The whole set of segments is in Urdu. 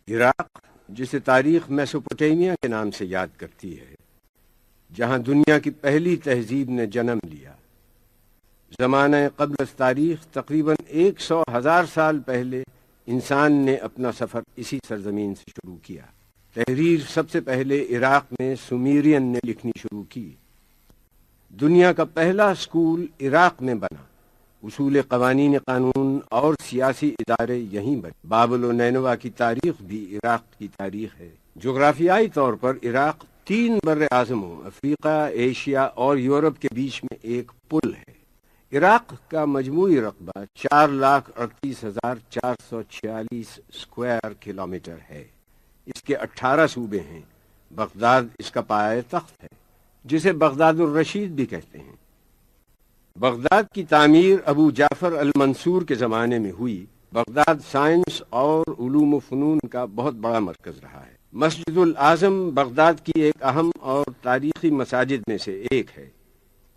عراق، جسے تاریخ میسوپوٹیمیا کے نام سے یاد کرتی ہے، جہاں دنیا کی پہلی تہذیب نے جنم لیا، زمانہ قبل از تاریخ تقریباً 100,000 سال پہلے انسان نے اپنا سفر اسی سرزمین سے شروع کیا۔ تحریر سب سے پہلے عراق میں سومیرین نے لکھنی شروع کی۔ دنیا کا پہلا اسکول عراق میں بنا، اصول قوانین قانون اور سیاسی ادارے یہیں بنے۔ بابل و نینوا کی تاریخ بھی عراق کی تاریخ ہے۔ جغرافیائی طور پر عراق 3 بر اعظموں افریقہ، ایشیا اور یورپ کے بیچ میں ایک پل ہے۔ عراق کا مجموعی رقبہ 4,38,446 اسکوائر کلومیٹر ہے۔ اس کے 18 صوبے ہیں۔ بغداد اس کا پایہ تخت ہے، جسے بغداد الرشید بھی کہتے ہیں۔ بغداد کی تعمیر ابو جعفر المنصور کے زمانے میں ہوئی۔ بغداد سائنس اور علوم و فنون کا بہت بڑا مرکز رہا ہے۔ مسجد الاعظم بغداد کی ایک اہم اور تاریخی مساجد میں سے ایک ہے،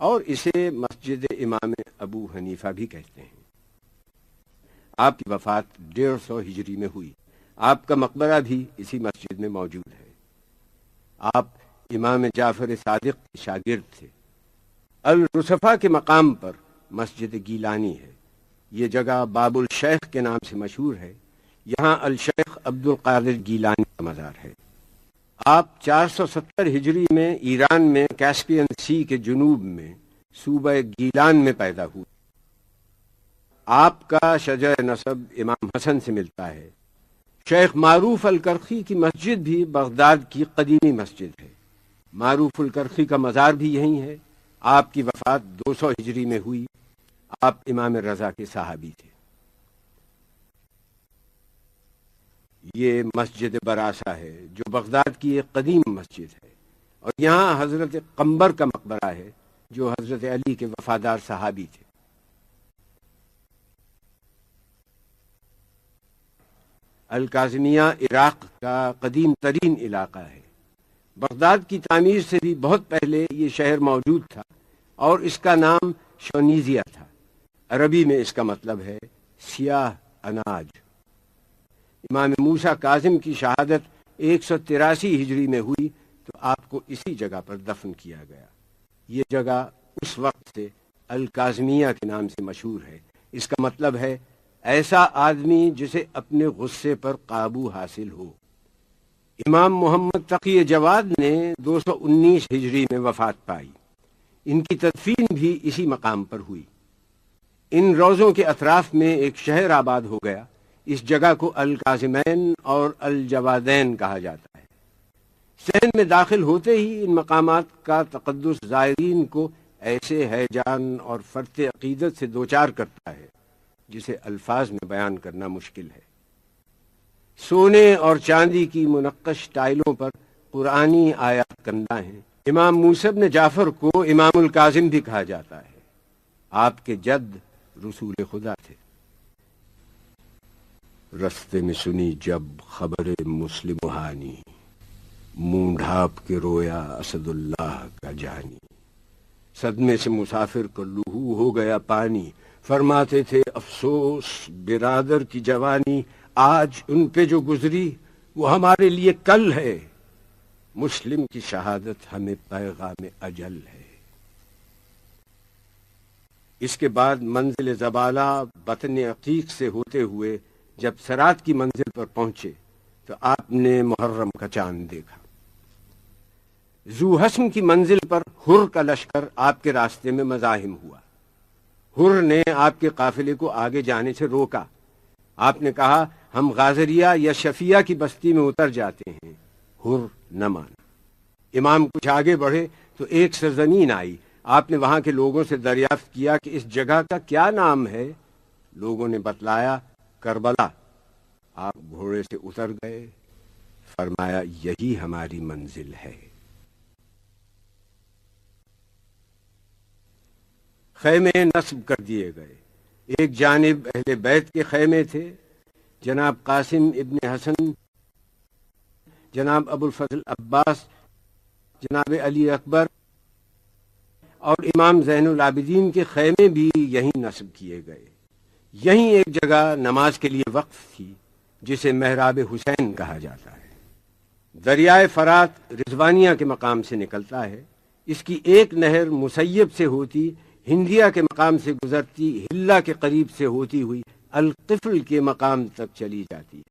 اور اسے مسجد امام ابو حنیفہ بھی کہتے ہیں۔ آپ کی وفات 150 ہجری میں ہوئی۔ آپ کا مقبرہ بھی اسی مسجد میں موجود ہے۔ آپ امام جعفر صادق کے شاگرد تھے۔ الرصفہ کے مقام پر مسجد گیلانی ہے۔ یہ جگہ باب الشیخ کے نام سے مشہور ہے۔ یہاں الشیخ عبد القادر گیلانی کا مزار ہے۔ آپ 470 ہجری میں ایران میں کیسپین سی کے جنوب میں صوبہ گیلان میں پیدا ہوئے۔ آپ کا شجر نسب امام حسن سے ملتا ہے۔ شیخ معروف الکرخی کی مسجد بھی بغداد کی قدیمی مسجد ہے۔ معروف الکرخی کا مزار بھی یہیں ہے۔ آپ کی وفات 200 ہجری میں ہوئی۔ آپ امام رضا کے صحابی تھے۔ یہ مسجد براسا ہے، جو بغداد کی ایک قدیم مسجد ہے، اور یہاں حضرت قمبر کا مقبرہ ہے، جو حضرت علی کے وفادار صحابی تھے۔ الکاظمیہ عراق کا قدیم ترین علاقہ ہے۔ بغداد کی تعمیر سے بھی بہت پہلے یہ شہر موجود تھا، اور اس کا نام شونیزیا تھا۔ عربی میں اس کا مطلب ہے سیاہ اناج۔ امام موسیٰ کاظم کی شہادت 183 ہجری میں ہوئی تو آپ کو اسی جگہ پر دفن کیا گیا۔ یہ جگہ اس وقت سے الکاظمیہ کے نام سے مشہور ہے۔ اس کا مطلب ہے ایسا آدمی جسے اپنے غصے پر قابو حاصل ہو۔ امام محمد تقی جواد نے 219 ہجری میں وفات پائی۔ ان کی تدفین بھی اسی مقام پر ہوئی۔ ان روضوں کے اطراف میں ایک شہر آباد ہو گیا۔ اس جگہ کو الکاظمین اور الجوادین کہا جاتا ہے۔ صحن میں داخل ہوتے ہی ان مقامات کا تقدس زائرین کو ایسے ہیجان اور فرط عقیدت سے دوچار کرتا ہے جسے الفاظ میں بیان کرنا مشکل ہے۔ سونے اور چاندی کی منقش ٹائلوں پر قرآنی آیات کندہ ہیں۔ امام موسیٰ بن جعفر کو امام الکاظم بھی کہا جاتا ہے۔ آپ کے جد رسول خدا تھے۔ رستے میں سنی جب خبر مسلم ہانی، منہ ڈھانپ کے رویا اسد اللہ کا جانی۔ صدمے سے مسافر کو لہو ہو گیا پانی، فرماتے تھے افسوس برادر کی جوانی، آج ان پہ جو گزری وہ ہمارے لیے کل ہے، مسلم کی شہادت ہمیں پیغام اجل ہے۔ اس کے بعد منزل زبالہ بطن عقیق سے ہوتے ہوئے جب سرات کی منزل پر پہنچے تو آپ نے محرم کا چاند دیکھا۔ ذو حسن کی منزل پر حر کا لشکر آپ کے راستے میں مزاحم ہوا۔ حر نے آپ کے قافلے کو آگے جانے سے روکا۔ آپ نے کہا ہم غازریہ یا شفیہ کی بستی میں اتر جاتے ہیں۔ حر نہ مانا۔ امام کچھ آگے بڑھے تو ایک سرزمین آئی۔ آپ نے وہاں کے لوگوں سے دریافت کیا کہ اس جگہ کا کیا نام ہے؟ لوگوں نے بتلایا کربلا۔ آپ گھوڑے سے اتر گئے، فرمایا یہی ہماری منزل ہے۔ خیمے نصب کر دیے گئے۔ ایک جانب اہل بیت کے خیمے تھے، جناب قاسم ابن حسن، جناب ابو الفضل عباس، جناب علی اکبر اور امام زین العابدین کے خیمے بھی یہیں نصب کیے گئے۔ یہیں ایک جگہ نماز کے لیے وقف تھی۔ جسے محراب حسین کہا جاتا ہے۔ دریائے فرات رضوانیہ کے مقام سے نکلتا ہے۔ اس کی ایک نہر مسیب سے ہوتی ہندیہ کے مقام سے گزرتی ہلہ کے قریب سے ہوتی ہوئی القفل کے مقام تک چلی جاتی ہے۔